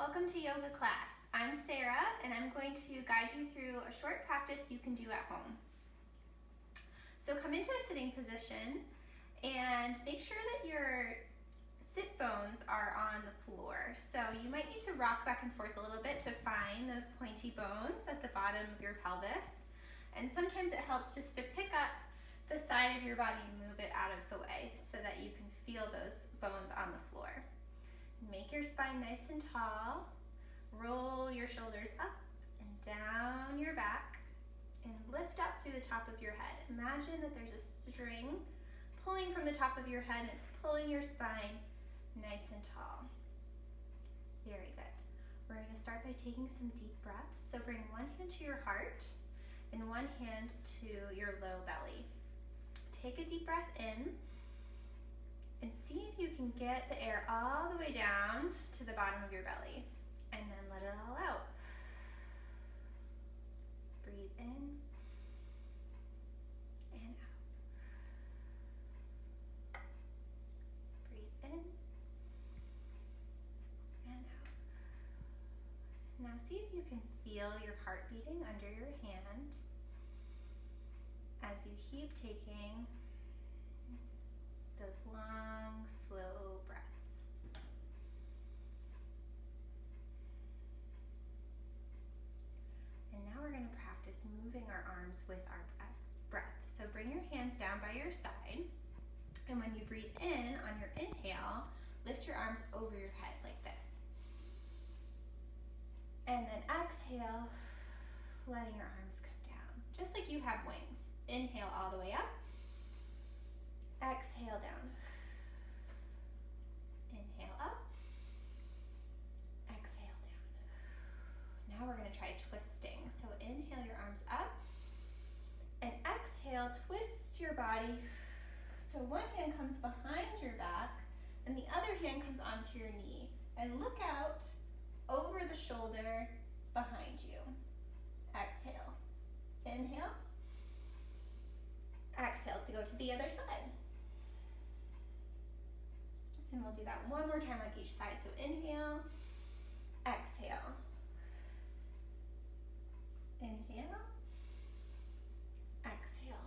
Welcome to yoga class. I'm Sarah and I'm going to guide you through a short practice you can do at home. So come into a sitting position and make sure that your sit bones are on the floor. So you might need to rock back and forth a little bit to find those pointy bones at the bottom of your pelvis. And sometimes it helps just to pick up the side of your body and move it out of the way so that you can feel those bones on the floor. Make your spine nice and tall. Roll your shoulders up and down your back and lift up through the top of your head. Imagine that there's a string pulling from the top of your head and it's pulling your spine nice and tall. Very good. We're going to start by taking some deep breaths. So bring one hand to your heart and one hand to your low belly. Take a deep breath in and see if you can get the air all the way down to the bottom of your belly. And then let it all out. Breathe in and out. Breathe in and out. Now see if you can feel your heart beating under your hand as you keep taking those long, slow breaths. And now we're going to practice moving our arms with our breath. So bring your hands down by your side. And when you breathe in on your inhale, lift your arms over your head like this. And then exhale, letting your arms come down, just like you have wings. Inhale all the way up. Exhale down. Inhale up. Exhale down. Now we're going to try twisting. So inhale your arms up. And exhale, twist your body. So one hand comes behind your back and the other hand comes onto your knee. And look out over the shoulder behind you. Exhale. Inhale. Exhale to go to the other side. And we'll do that one more time on each side. So inhale, exhale. Inhale, exhale.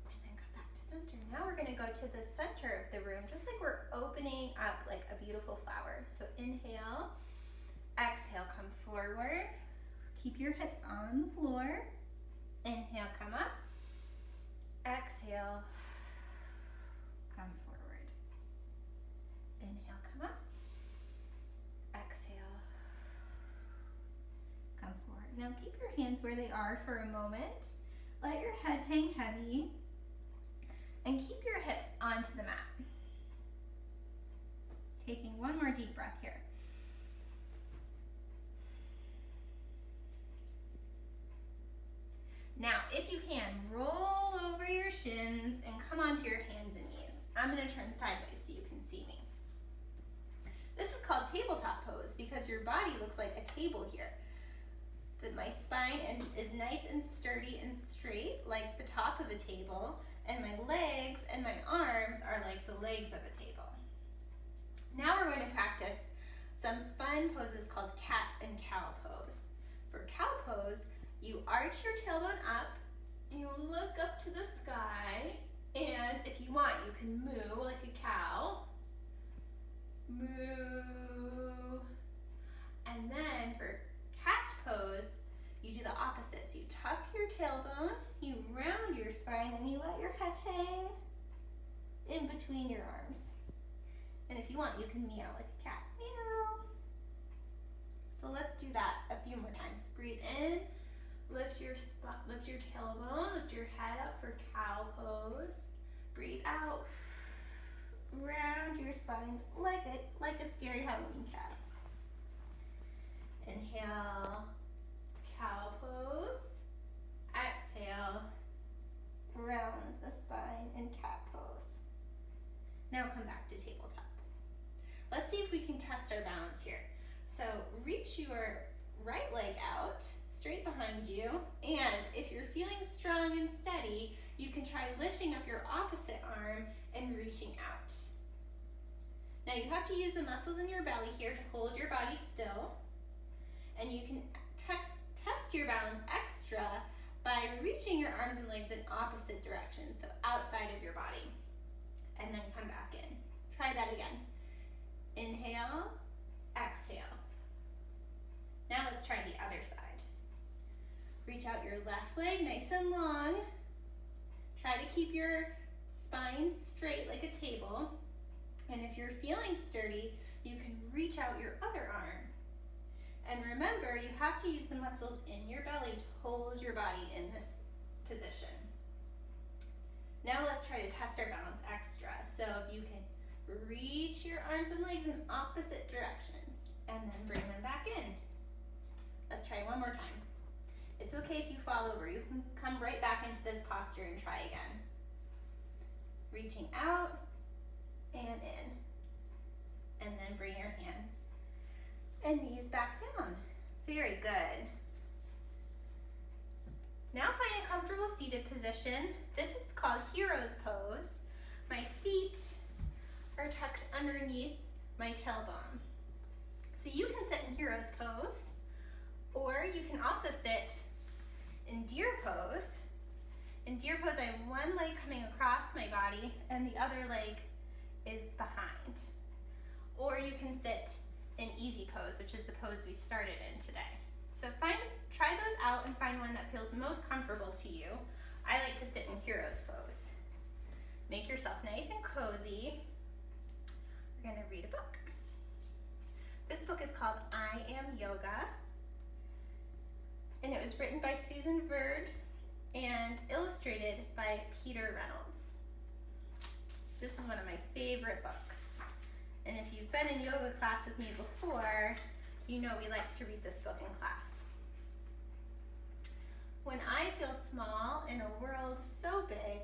And then come back to center. Now we're going to go to the center of the room, just like we're opening up like a beautiful flower. So inhale, exhale, come forward. Keep your hips on the floor. Inhale, come up. Exhale, come forward. Inhale, come up. Exhale, come forward. Now keep your hands where they are for a moment. Let your head hang heavy and keep your hips onto the mat. Taking one more deep breath here. Now, if you can, roll over your shins and come onto your hands and knees. I'm going to turn sideways so you can see me. This is called tabletop pose because your body looks like a table here. My spine is nice and sturdy and straight like the top of a table, and my legs and my arms are like the legs of a table. Now we're going to practice some fun poses called cat and cow pose. For cow pose, you arch your tailbone up, you look up to the sky, and if you want, you can moo like a cow. Moo. And then for cat pose, you do the opposite. So you tuck your tailbone, you round your spine, and you let your head hang in between your arms. And if you want, you can meow like a cat. Meow. So let's do that a few more times. Breathe in. Lift your tailbone, lift your head up for cow pose. Breathe out. Round your spine like a scary Halloween cat. Inhale, cow pose. Exhale, round the spine in cat pose. Now come back to tabletop. Let's see if we can test our balance here. So reach your right leg out, straight behind you, and if you're feeling strong and steady, you can try lifting up your opposite arm and reaching out. Now you have to use the muscles in your belly here to hold your body still. And you can test your balance extra by reaching your arms and legs in opposite directions, so outside of your body. And then come back in. Try that again. Inhale, exhale. Now let's try the other side. Reach out your left leg nice and long. Try to keep your spine straight like a table. And if you're feeling sturdy, you can reach out your other arm. And remember, you have to use the muscles in your belly to hold your body in this position. Now let's try to test our balance extra. So if you can reach your arms and legs in opposite directions and then bring them back in. Let's try one more time. It's okay if you fall over. You can come right back into this posture and try again. Reaching out and in. And then bring your hands and knees back down. Very good. Now find a comfortable seated position. This is called hero's pose. My feet are tucked underneath my tailbone. So you can sit in hero's pose, or you can also sit in deer pose. In deer pose, I have one leg coming across my body and the other leg is behind. Or you can sit in easy pose, which is the pose we started in today. So try those out and find one that feels most comfortable to you. I like to sit in hero's pose. Make yourself nice and cozy. We're gonna read a book. This book is called I Am Yoga, and it was written by Susan Verd and illustrated by Peter Reynolds. This is one of my favorite books. And if you've been in yoga class with me before, you know we like to read this book in class. When I feel small in a world so big,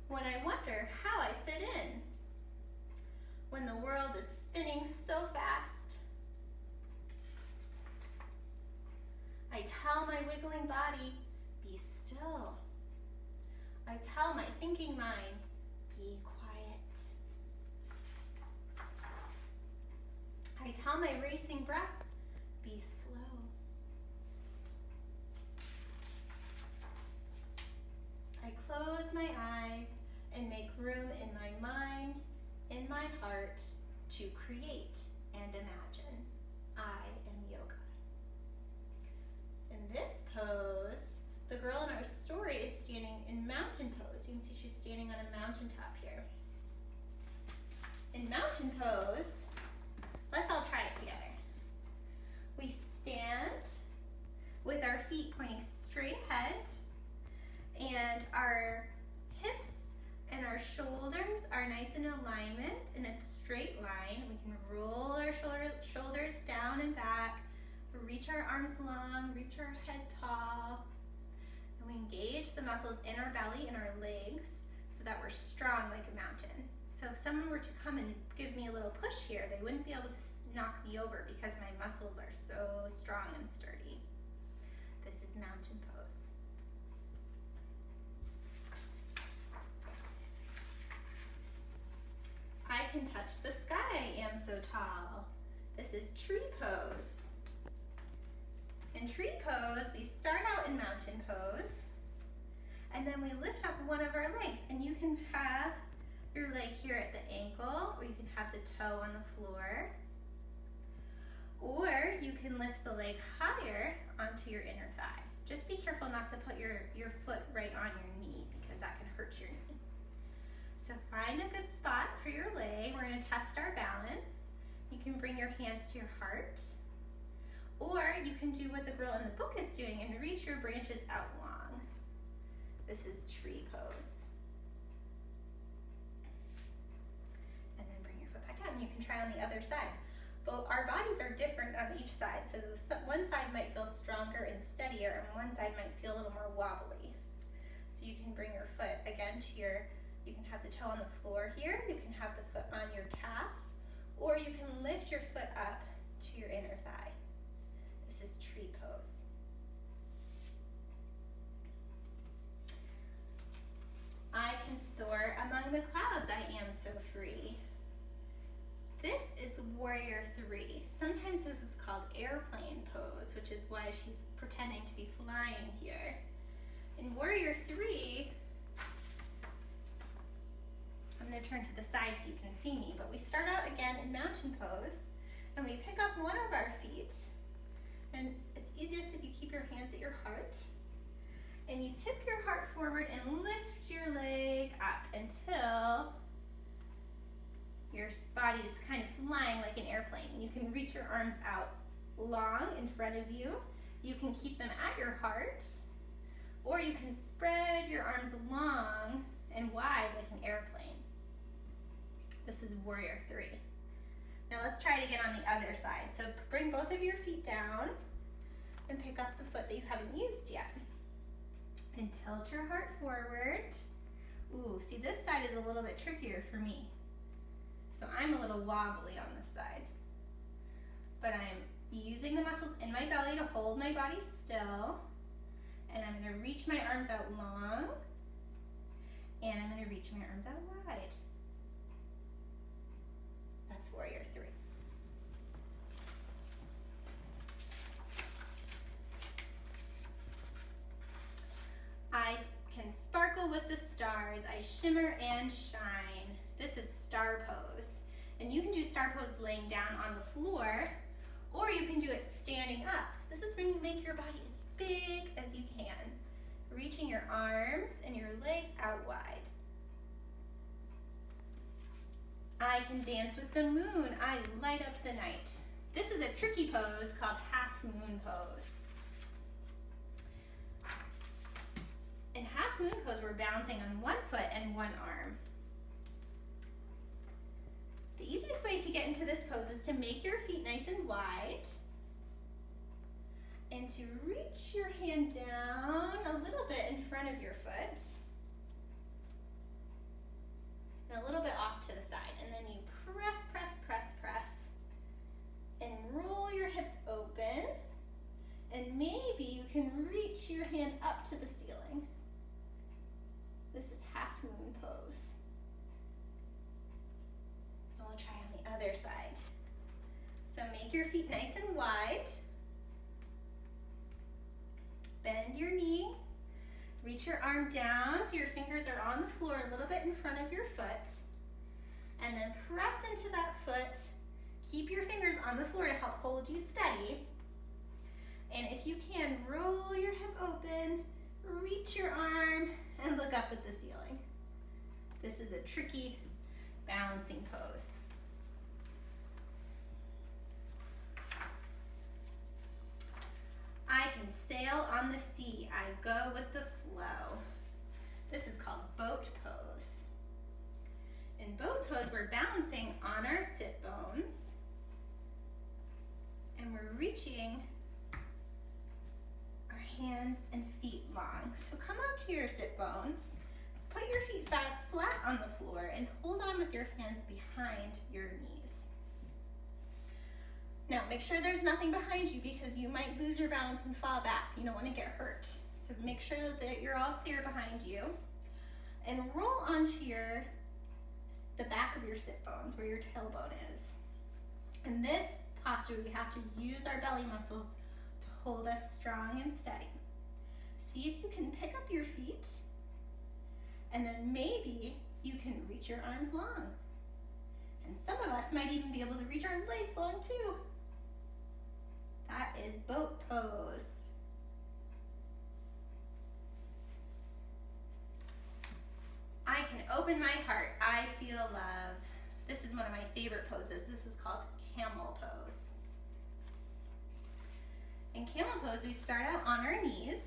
when I wonder how I fit in, when the world is spinning so fast, I tell my wiggling body, be still. I tell my thinking mind, be quiet. I tell my racing breath, be slow. I close my eyes and make room in my mind, in my heart, to create and imagine. I am yoga. In this pose, the girl in our story is standing in mountain pose. You can see she's standing on a mountaintop here. In mountain pose, let's all try it together. We stand with our feet pointing straight ahead, and our hips and our shoulders are nice in alignment in a straight line. We can roll our shoulders down and back, reach our arms long, reach our head tall, and we engage the muscles in our belly and our legs so that we're strong like a mountain. So if someone were to come and give me a little push here, they wouldn't be able to knock me over because my muscles are so strong and sturdy. This is mountain pose. I can touch the sky, I am so tall. This is tree pose. In tree pose, we start out in mountain pose, and then we lift up one of our legs, and you can have your leg here at the ankle, or you can have the toe on the floor, or you can lift the leg higher onto your inner thigh. Just be careful not to put your foot right on your knee because that can hurt your knee. So find a good spot for your leg. We're going to test our balance. You can bring your hands to your heart, or you can do what the girl in the book is doing and reach your branches out long. This is tree pose. And then bring your foot back down. You can try on the other side. But our bodies are different on each side, so one side might feel stronger and steadier, and one side might feel a little more wobbly. So you can bring your foot again to you can have the toe on the floor here, you can have the foot on your calf, or you can lift your foot up to your inner thigh. This is tree pose. I can soar among the clouds. I am so free. This is warrior 3. Sometimes this is called airplane pose, which is why she's pretending to be flying here. In warrior 3, I'm going to turn to the side so you can see me, but we start out again in mountain pose, and we pick up one of our feet, and it's easiest if you keep your hands at your heart, and you tip your heart forward and lift your leg up until your body is kind of flying like an airplane. You can reach your arms out long in front of you. You can keep them at your heart, or you can spread your arms long and wide like an airplane. This is warrior 3. Now let's try it again on the other side. So bring both of your feet down and pick up the foot that you haven't used yet. And tilt your heart forward. Ooh, see, this side is a little bit trickier for me. So I'm a little wobbly on this side. But I'm using the muscles in my belly to hold my body still. And I'm going to reach my arms out long. And I'm going to reach my arms out wide. That's warrior 3. I can sparkle with the stars. I shimmer and shine. This is star pose. And you can do star pose laying down on the floor, or you can do it standing up. So this is when you make your body as big as you can, reaching your arms and your legs out wide. I can dance with the moon. I light up the night. This is a tricky pose called half moon pose. In half moon pose, we're balancing on one foot and one arm. The easiest way to get into this pose is to make your feet nice and wide and to reach your hand down a little bit in front of your foot and a little bit off to the side. And then you press, press, press, press, and roll your hips open, and maybe you can reach your hand up to the ceiling. This is half moon pose. And we'll try on the other side. So make your feet nice and wide. Bend your knee. Reach your arm down so your fingers are on the floor a little bit in front of your foot. And then press into that foot. Keep your fingers on the floor to help hold you steady. And if you can, roll your hip open, reach your arm, and look up at the ceiling. This is a tricky balancing pose. I can sail on the sea. I go with the flow. This is called boat pose. In boat pose, we're balancing on our sit bones, and we're reaching our hands and feet long. So come out to your sit bones, put your feet flat on the floor, and hold on with your hands behind your knees. Now, make sure there's nothing behind you because you might lose your balance and fall back. You don't want to get hurt. So make sure that you're all clear behind you. And roll onto the back of your sit bones where your tailbone is. In this posture, we have to use our belly muscles to hold us strong and steady. See if you can pick up your feet, and then maybe you can reach your arms long. And some of us might even be able to reach our legs long too. That is boat pose. I can open my heart. I feel love. This is one of my favorite poses. This is called camel pose. In camel pose, we start out on our knees.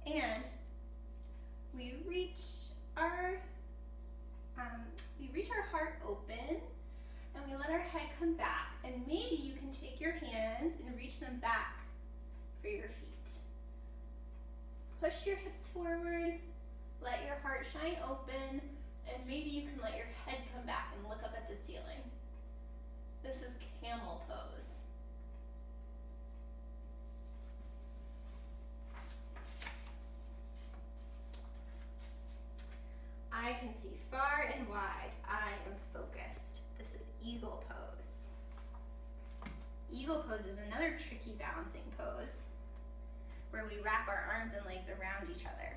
And we reach our heart open, and we let our head come back. And maybe you can take your hands and reach them back for your feet. Push your hips forward, let your heart shine open, and maybe you can let your head come back and look up at the ceiling. This is camel pose. see far and wide. I am focused. This is eagle pose. Eagle pose is another tricky balancing pose where we wrap our arms and legs around each other.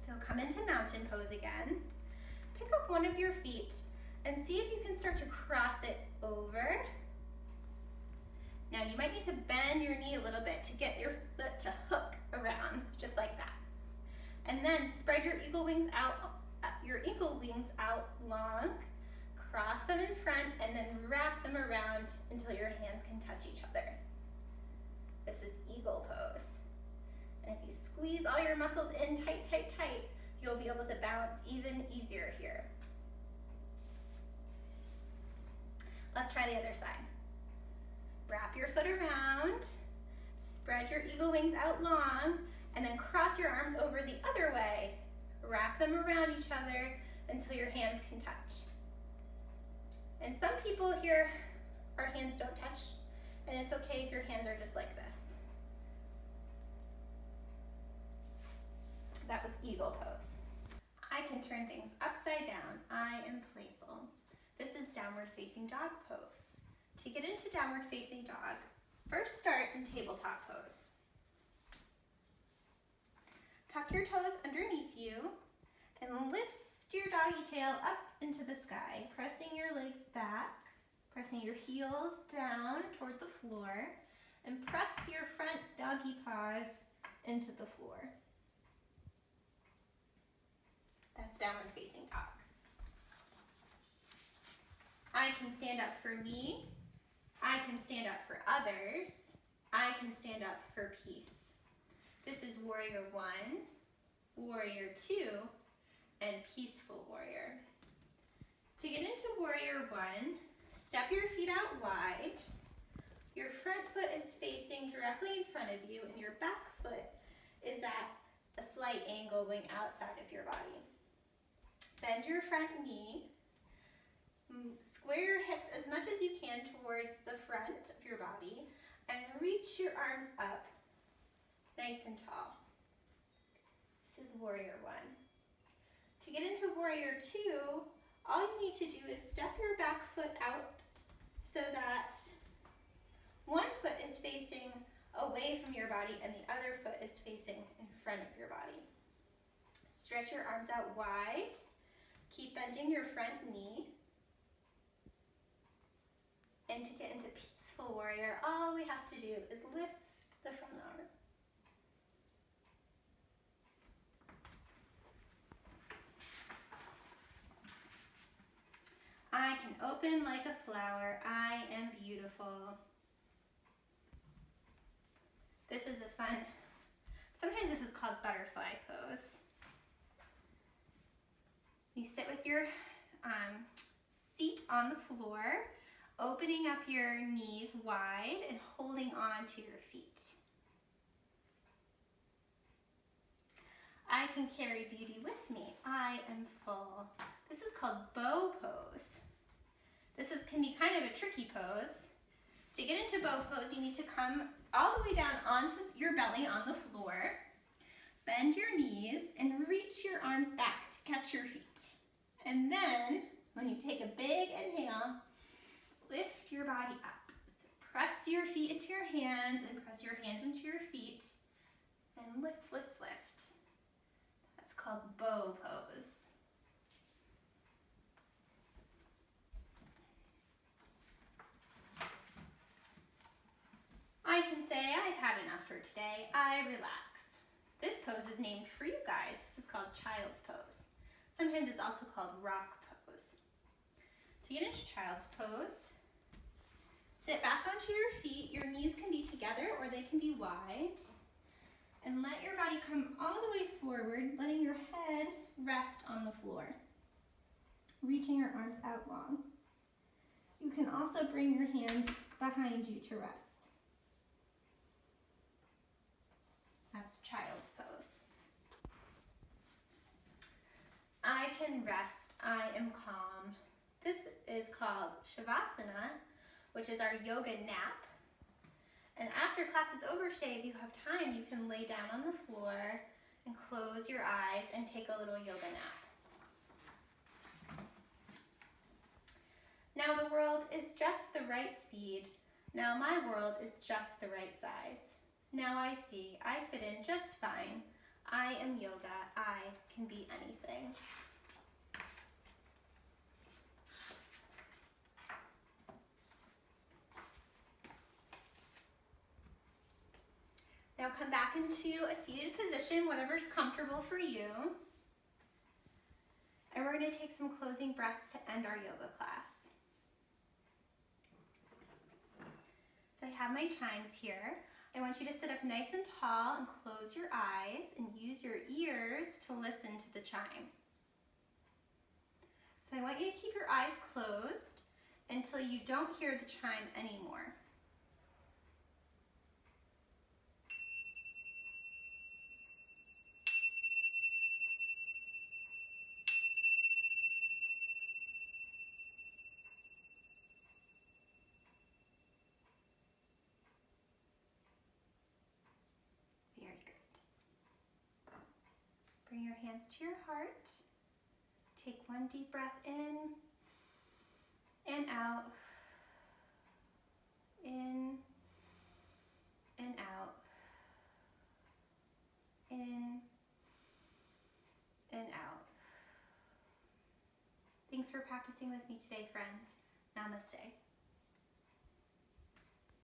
So come into mountain pose again. Pick up one of your feet and see if you can start to cross it over. Now you might need to bend your knee a little bit to get your foot to hook around, just like that. And then spread your eagle wings out long, cross them in front, and then wrap them around until your hands can touch each other. This is eagle pose. And if you squeeze all your muscles in tight, tight, tight, you'll be able to balance even easier here. Let's try the other side. Wrap your foot around, spread your eagle wings out long, and then cross your arms over the other way. Wrap them around each other until your hands can touch. And some people here, our hands don't touch, and it's okay if your hands are just like this. That was eagle pose. I can turn things upside down. I am playful. This is downward facing dog pose. To get into downward facing dog, first start in tabletop pose. Tuck your toes underneath you and lift your doggy tail up into the sky, pressing your legs back, pressing your heels down toward the floor, and press your front doggy paws into the floor. That's downward facing dog. I can stand up for me. I can stand up for others. I can stand up for peace. This is warrior 1, warrior 2, and peaceful warrior. To get into warrior 1, step your feet out wide. Your front foot is facing directly in front of you, and your back foot is at a slight angle going outside of your body. Bend your front knee. Square your hips as much as you can towards the front of your body, and reach your arms up nice and tall. This is warrior 1. To get into warrior 2, all you need to do is step your back foot out so that one foot is facing away from your body and the other foot is facing in front of your body. Stretch your arms out wide. Keep bending your front knee. And to get into peaceful warrior, all we have to do is lift the front arm. I can open like a flower. I am beautiful. This is a fun, sometimes this is called butterfly pose. You sit with your seat on the floor, opening up your knees wide and holding on to your feet. I can carry beauty with me. I am full. This is called bow pose. This can be kind of a tricky pose. To get into bow pose, you need to come all the way down onto your belly on the floor, bend your knees, and reach your arms back to catch your feet. And then, when you take a big inhale, lift your body up. So press your feet into your hands and press your hands into your feet, and lift, lift, lift. That's called bow pose. I can say I've had enough for today. I relax. This pose is named for you guys. This is called child's pose. Sometimes it's also called rock pose. To get into child's pose, sit back onto your feet. Your knees can be together or they can be wide. And let your body come all the way forward, letting your head rest on the floor. Reaching your arms out long. You can also bring your hands behind you to rest. That's child's pose. I can rest. I am calm. This is called Shavasana, which is our yoga nap. And after class is over today, if you have time, you can lay down on the floor and close your eyes and take a little yoga nap. Now the world is just the right speed. Now my world is just the right size. Now I see I fit in just fine. I am yoga. I can be anything. Now come back into a seated position, whatever's comfortable for you. And we're going to take some closing breaths to end our yoga class. So I have my chimes here. I want you to sit up nice and tall and close your eyes and use your ears to listen to the chime. So I want you to keep your eyes closed until you don't hear the chime anymore. Very good. Bring your hands to your heart. Take one deep breath in and out. In and out. In and out. Thanks for practicing with me today, friends. Namaste.